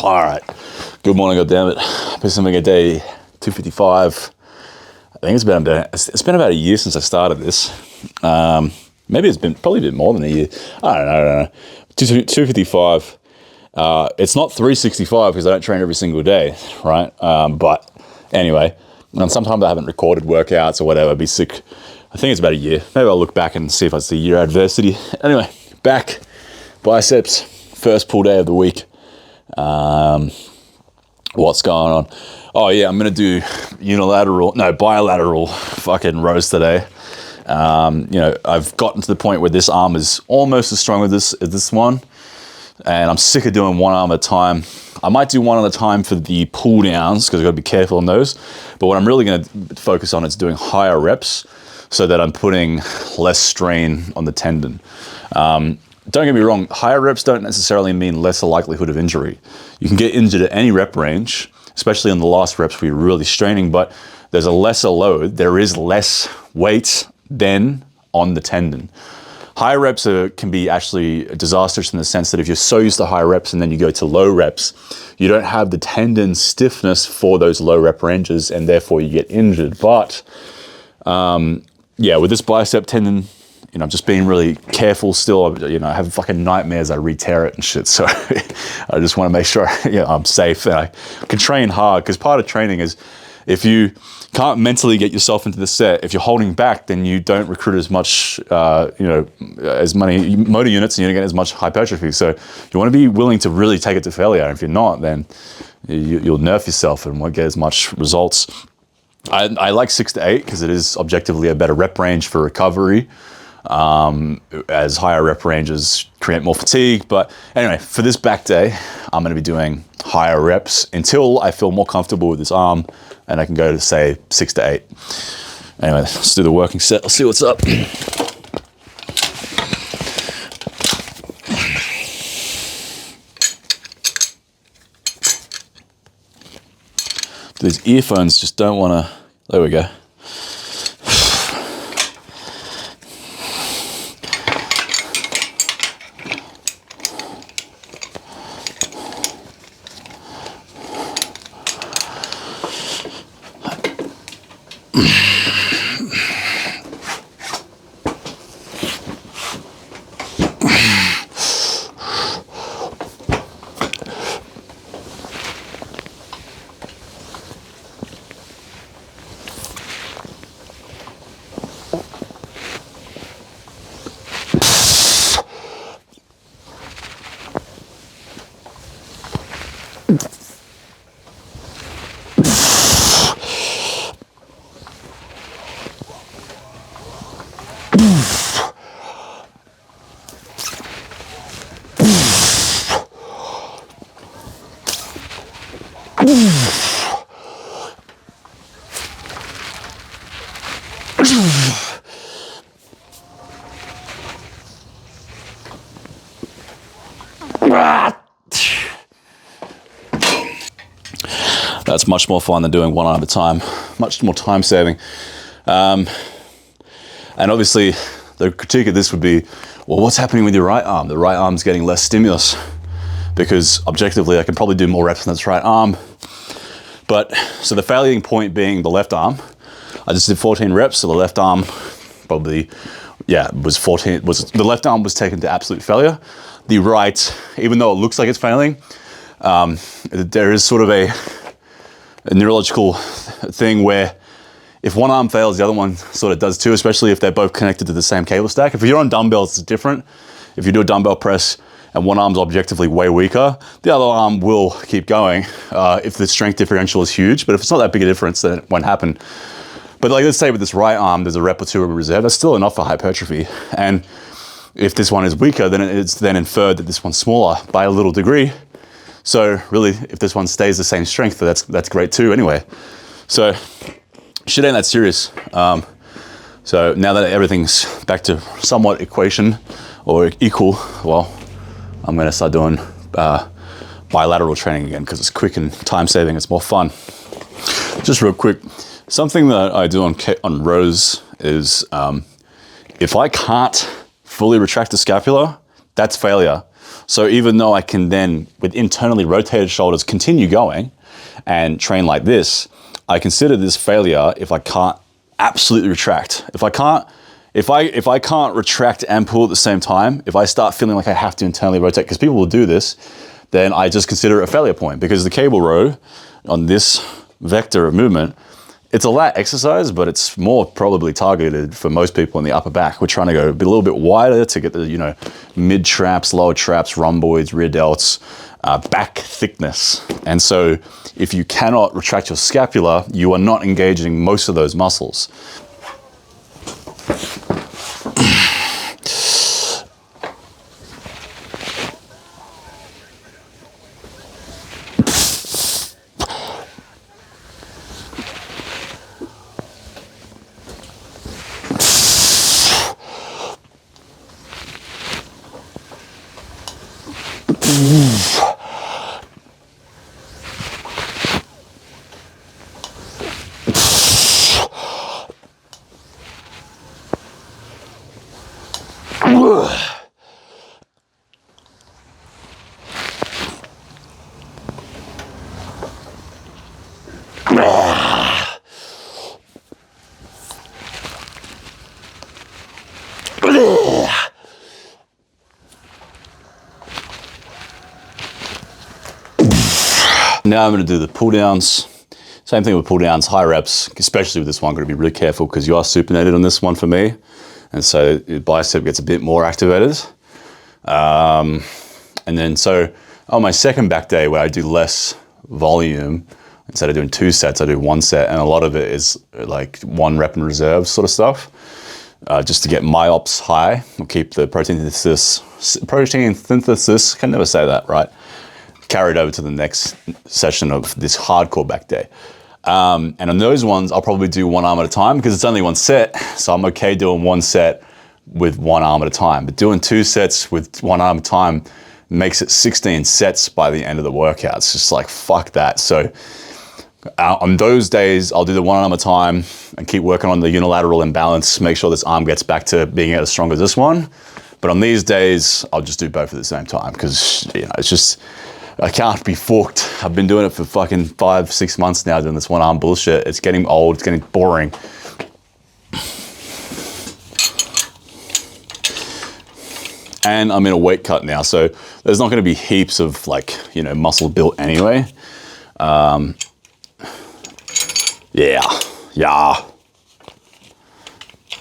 All right. Good morning, goddammit. Pacific day 2:55. I think it's been about a year since I started this. Maybe it's been probably a bit more than a year. I don't know. 2:55. It's not 365 because I don't train every single day, right? But anyway, and sometimes I haven't recorded workouts or whatever. I'd be sick. I think it's about a year. Maybe I'll look back and see if it's the year adversity. Anyway, back. Biceps. First pull day of the week. What's going on? Oh yeah, I'm gonna do bilateral fucking rows today. I've gotten to the point where this arm is almost as strong as this one, and I'm sick of doing one arm at a time. I might do one at a time for the pull downs because I've got to be careful on those. But what I'm really going to focus on is doing higher reps so that I'm putting less strain on the tendon. Don't get me wrong, higher reps don't necessarily mean lesser likelihood of injury. You can get injured at any rep range, especially in the last reps where you're really straining, but there's a lesser load. There is less weight then on the tendon. Higher reps can be actually disastrous in the sense that if you're so used to high reps and then you go to low reps, you don't have the tendon stiffness for those low rep ranges and therefore you get injured. But with this bicep tendon, I'm just being really careful still. I have fucking nightmares. I re-tear it and shit. So I just want to make sure I'm safe and I can train hard, because part of training is if you can't mentally get yourself into the set, if you're holding back, then you don't recruit as much, as many motor units, and you don't get as much hypertrophy. So you want to be willing to really take it to failure. If you're not, then you'll nerf yourself and won't get as much results. I like 6 to 8 because it is objectively a better rep range for recovery. As higher rep ranges create more fatigue. But anyway, for this back day, I'm going to be doing higher reps until I feel more comfortable with this arm and I can go to, say, 6 to 8. Anyway, let's do the working set. Let's see what's up. These earphones just don't want to... There we go. That's much more fun than doing one arm at a time. Much more time saving. And obviously the critique of this would be, well, what's happening with your right arm? The right arm's getting less stimulus, because objectively I can probably do more reps on this right arm. But so the failing point being the left arm, I just did 14 reps. So the left arm probably, was 14. The left arm was taken to absolute failure. The right, even though it looks like it's failing, there is sort of a neurological thing where if one arm fails, the other one sort of does too, especially if they're both connected to the same cable stack. If you're on dumbbells, it's different. If you do a dumbbell press and one arm's objectively way weaker, the other arm will keep going if the strength differential is huge. But if it's not that big a difference, then it won't happen. But like, let's say with this right arm, there's a rep or two of reserve. That's still enough for hypertrophy. And if this one is weaker, then it's then inferred that this one's smaller by a little degree. So really, if this one stays the same strength, that's great too anyway. So shit ain't that serious. So now that everything's back to somewhat equation or equal, well, I'm gonna start doing bilateral training again because it's quick and time saving, it's more fun. Just real quick, something that I do on rows is if I can't fully retract the scapula, that's failure. So even though I can then, with internally rotated shoulders, continue going and train like this, I consider this failure if I can't absolutely retract. If I can't retract and pull at the same time, if I start feeling like I have to internally rotate, because people will do this, then I just consider it a failure point, because the cable row on this vector of movement, it's a lat exercise, but it's more probably targeted for most people in the upper back. We're trying to go a little bit wider to get the, you know, mid traps, lower traps, rhomboids, rear delts, back thickness. And so if you cannot retract your scapula, you are not engaging most of those muscles. Now I'm going to do the pull downs. Same thing with pull downs, high reps, especially with this one. I'm going to be really careful because you are supinated on this one for me. And so the bicep gets a bit more activated. And then so on my second back day where I do less volume, instead of doing 2 sets, I do 1 set. And a lot of it is like 1 rep in reserve sort of stuff. Just to get myops high. We'll keep the protein synthesis, can never say that, right? Carried over to the next session of this hardcore back day. And on those ones, I'll probably do 1 arm at a time because it's only 1 set. So I'm okay doing 1 set with 1 arm at a time. But doing 2 sets with 1 arm at a time makes it 16 sets by the end of the workout. It's just like, fuck that. So on those days, I'll do the 1 arm at a time and keep working on the unilateral imbalance, make sure this arm gets back to being as strong as this one. But on these days, I'll just do both at the same time because, you know, it's just, I can't be forked. I've been doing it for fucking 5-6 months now doing this 1 arm bullshit. It's getting old, it's getting boring. And I'm in a weight cut now, so there's not gonna be heaps of like, you know, muscle built anyway. Yeah.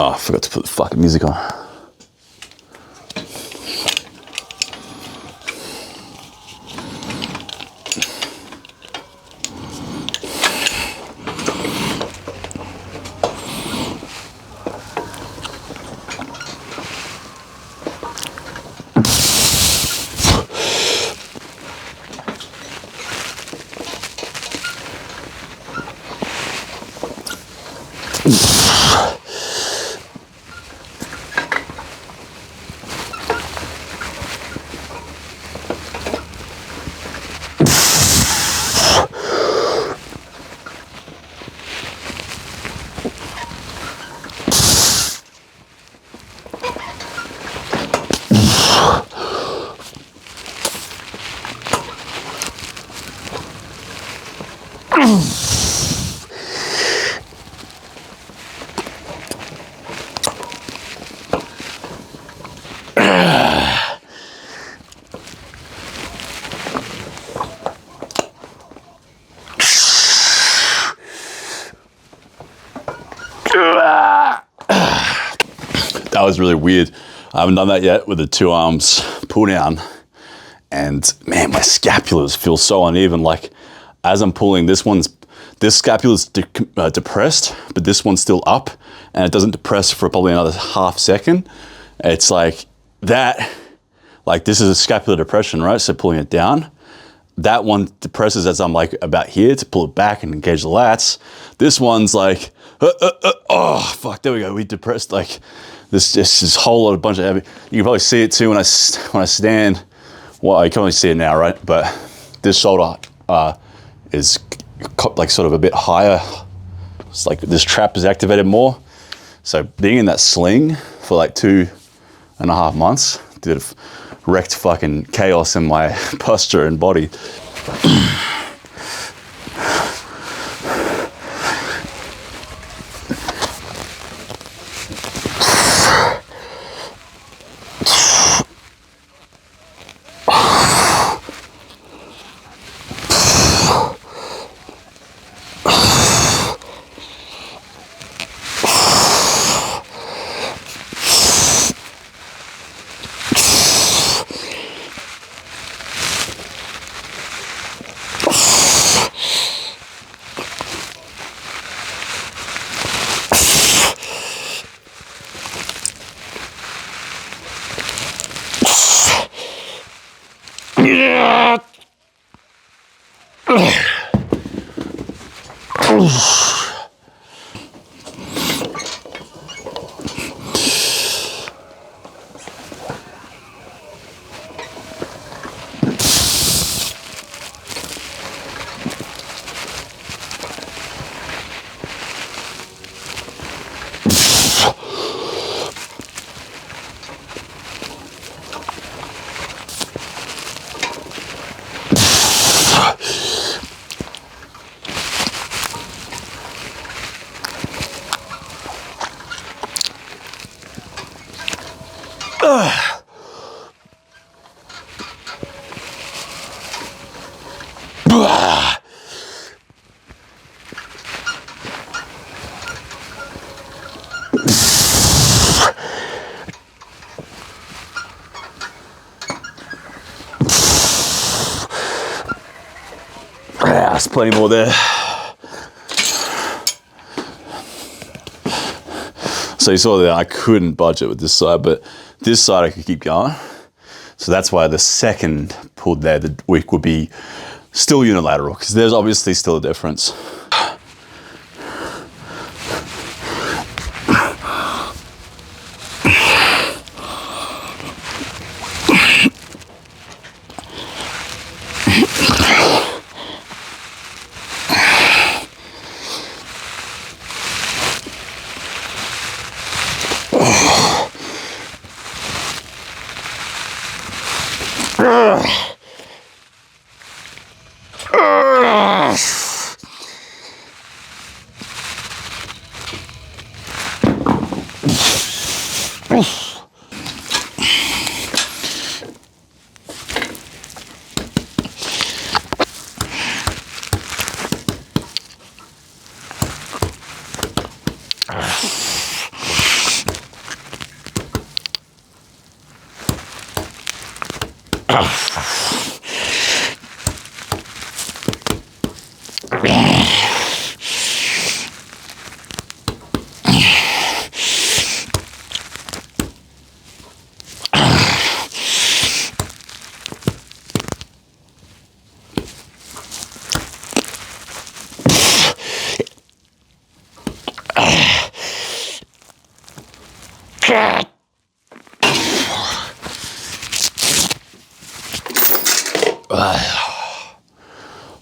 Oh, I forgot to put the fucking music on. That was really weird. I haven't done that yet with the 2 arms pull down. And man, my scapulas feel so uneven. Like as I'm pulling, this scapula's depressed, but this one's still up and it doesn't depress for probably another half second. It's like that, like this is a scapular depression, right? So pulling it down. That one depresses as I'm like about here to pull it back and engage the lats. This one's like, oh, fuck, there we go. We depressed like this whole lot of bunch of heavy. You can probably see it too when I stand. Well, you can only see it now, right? But this shoulder is like sort of a bit higher. It's like this trap is activated more. So being in that sling for like 2.5 months, did wrecked fucking chaos in my posture and body. There's plenty more there. So you saw that I couldn't budget with this side, but this side I could keep going. So that's why the second pull there, the week would be still unilateral, because there's obviously still a difference.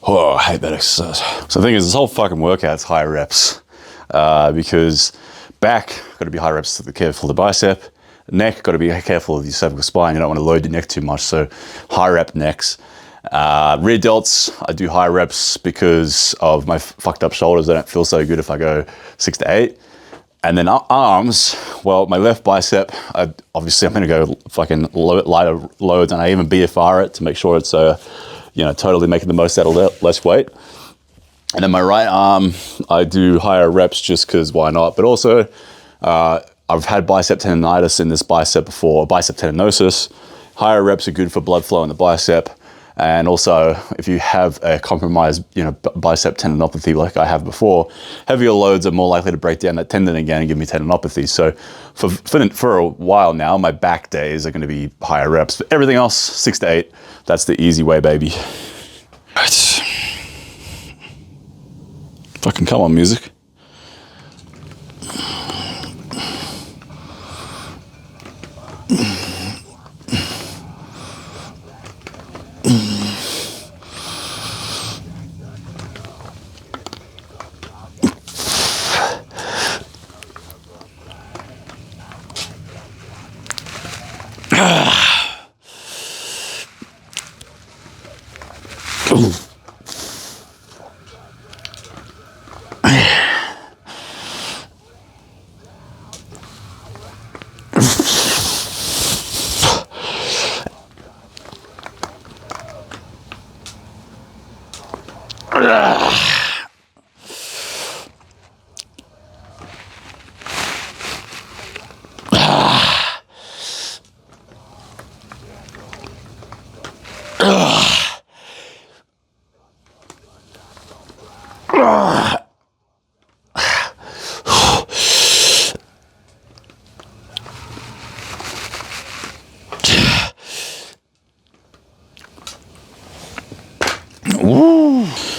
Oh, I hate that exercise. So the thing is, this whole fucking workout's high reps, because back, got to be high reps to be careful of the bicep. Neck, got to be careful of your cervical spine. You don't want to load your neck too much, so high rep necks. Rear delts, I do high reps because of my fucked up shoulders. They don't feel so good if I go 6 to 8. And then arms, well, my left bicep, obviously I'm gonna go fucking lighter loads, and I even BFR it to make sure it's, totally making the most out of less weight. And then my right arm, I do higher reps just because why not? But also, I've had bicep tendonitis in this bicep before, bicep tendinosis. Higher reps are good for blood flow in the bicep. And also, if you have a compromised, bicep tendinopathy like I have before, heavier loads are more likely to break down that tendon again and give me tendinopathy. So for a while now, my back days are going to be higher reps. But everything else, 6 to 8, that's the easy way, baby. Right. Fucking come on, music.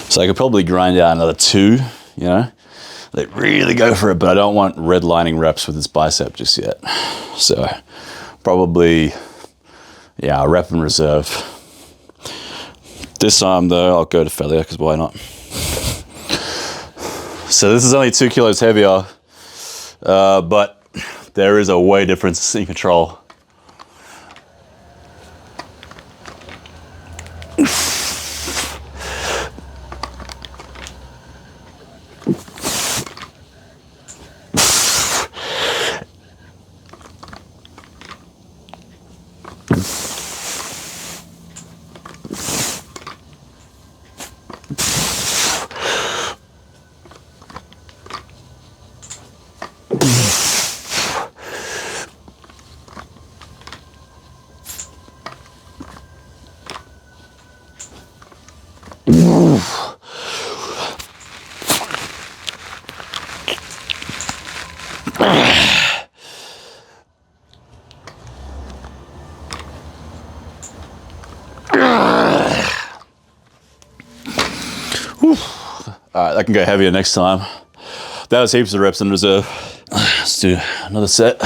So I could probably grind out another 2, you know, like really go for it, but I don't want redlining reps with this bicep just yet. So probably, yeah, rep and reserve. This arm though, I'll go to failure, because why not? So this is only 2 kilos heavier, but there is a way difference in control. Alright, I can go heavier next time. That was heaps of reps in reserve. Let's do another set.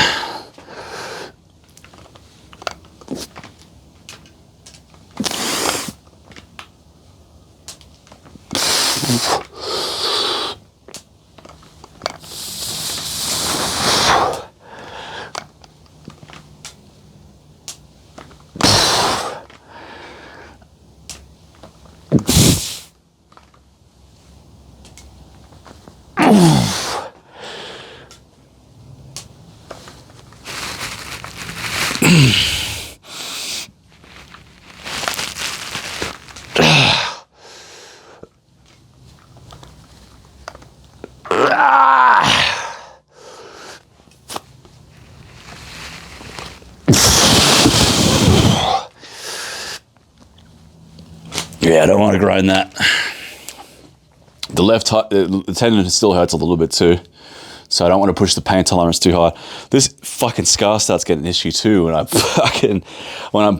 Yeah, I don't want to grind that. The left, the tendon still hurts a little bit too, so I don't want to push the pain tolerance too hard. This fucking scar starts getting an issue too when I'm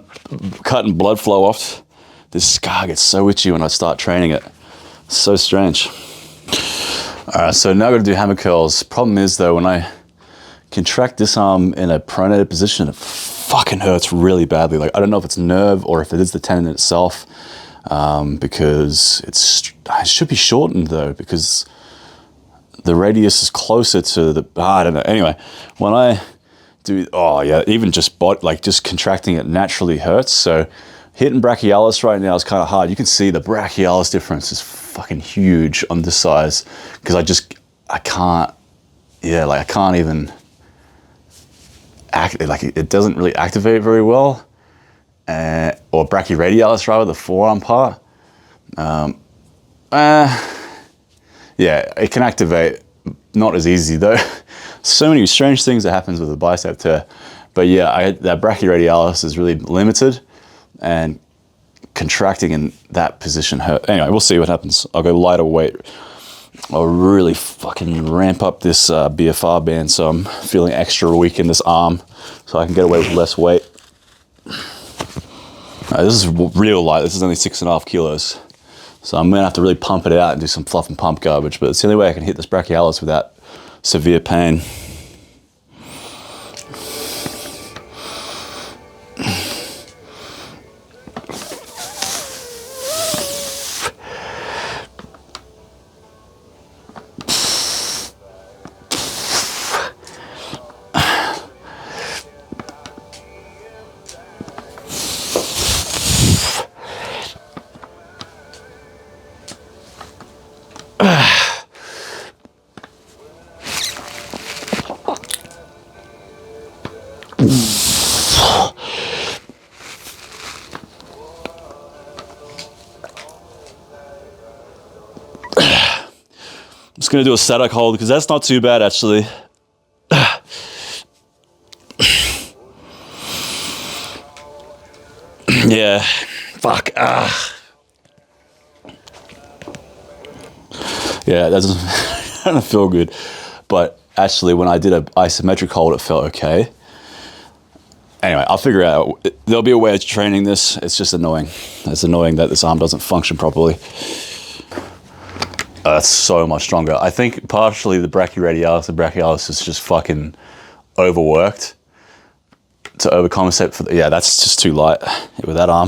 cutting blood flow off. This scar gets so itchy when I start training it. So strange. All right, so now I'm gonna do hammer curls. Problem is though, when I contract this arm in a pronated position, it fucking hurts really badly. Like, I don't know if it's nerve or if it is the tendon itself, because it should be shortened though, because the radius is closer to the, I don't know. Anyway, when I do, oh yeah, even just just contracting it naturally hurts. So hitting brachialis right now is kind of hard. You can see the brachialis difference is fucking huge on this size, because I can't even like it doesn't really activate very well, or brachyradialis rather, the forearm part. Yeah, it can activate, not as easy though. So many strange things that happens with the bicep tear. But yeah, that brachyradialis is really limited, and contracting in that position hurt. Anyway, we'll see what happens. I'll go lighter weight. I'll really fucking ramp up this BFR band, so I'm feeling extra weak in this arm, so I can get away with less weight. This is real light. This is only 6.5 kilos. So I'm gonna have to really pump it out and do some fluff and pump garbage, but it's the only way I can hit this brachialis without severe pain. Just gonna do a static hold because that's not too bad actually. Yeah, fuck. Yeah, that doesn't feel good. But actually, when I did an isometric hold, it felt okay. Anyway, I'll figure out. There'll be a way of training this. It's just annoying. It's annoying that this arm doesn't function properly. That's so much stronger. I think partially the brachialis is just fucking overworked to overcompensate for. Yeah, that's just too light with that arm.